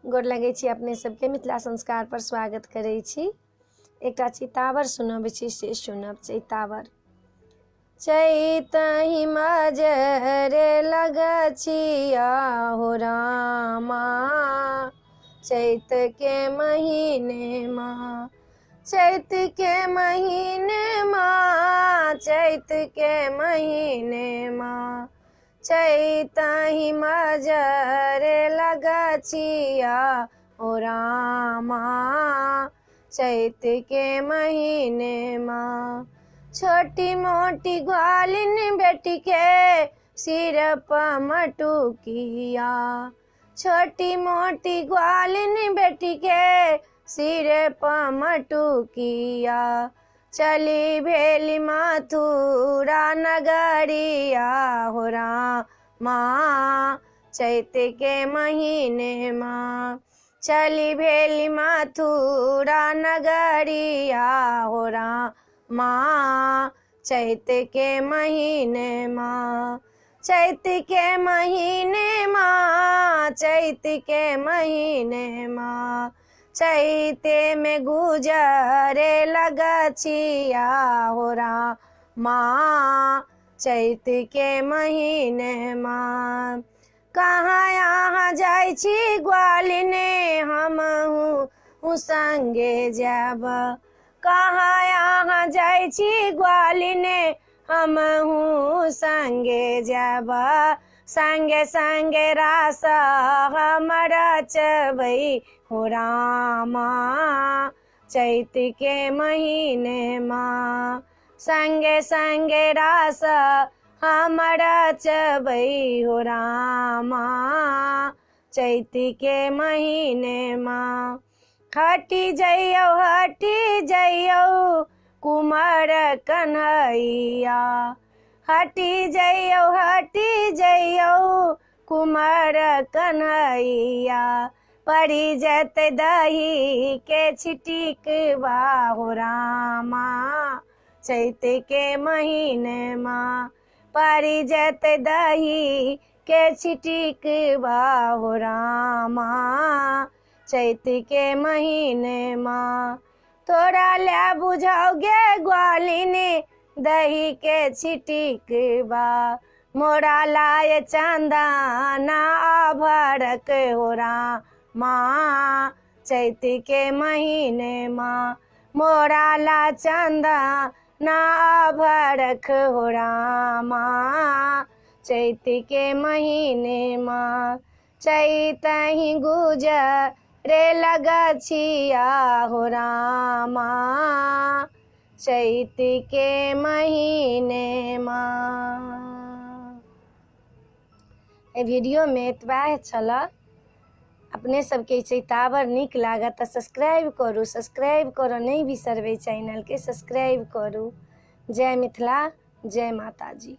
गोर लगै छी अपने सबके मिथिला संस्कार पर स्वागत करै छी। एकटा चितावर सुनबै छी से सुनब। चैतावर चैतहि मजरे लगछिया हो रामा, चैत के महीने माँ, चैत के महीने माँ, चैत के महीने माँ, चैतहि मजरे लगछिया हो रामा, चैत के महीने माँ। छोटी मोटी ग्वालिन बेटी के सिर पर मटुकिया, छोटी मोटी ग्वालिन बेटी के सिर पर मटुकिया, चली भेली मथुरा नगरिया हो रामा, चैत के महीने माँ, चली भेली मथुरा नगरिया हो रामा, चैत के महीने माँ, चैत के महीने माँ, चैत के महीने माँ, चैते में गुजरे लगछिया हो रामा, चैत के महीने माँ। कहाँ यहाँ जाइ छी ग्वालिने हमहूँ संगे जाब, कहाँ यहाँ जाइ छी ग्वालिने हमहूँ संगे जाब, संगे संगे रास हमर चबै हो रामा, चैत के महीने माँ, संगे संगे रास हमर चबै हो रामा, चैत के महीने माँ। हटी जइयौ कुमार कन्हैया, हटी जइयौ कुमार कन्हैया, पड़ी जते दही के छिटिकवा हो रामा, चैत के महीने माँ, पड़ी जते दही के छिटिकवा हो रामा, चैत के महीने माँ। तोरा ले बुझाओगे ग्वालिने दही के छिटिकवा, मोरा लाए चंदना आभरक हो रामा, चैत के महीने माँ, मोरा ला चंदना आभरक हो रामा, चैत के महीने माँ। चैतहि गुजरे लगछिया हो रामा, चैत के महीने माँ। एहि वीडियो में एतबा छल। अपने सबके चैतावर नीक लागत तऽ सब्सक्राइब करऽ नहीं बिसरबै चैनल के, सब्सक्राइब करू। जय मिथिला, जय माता जी।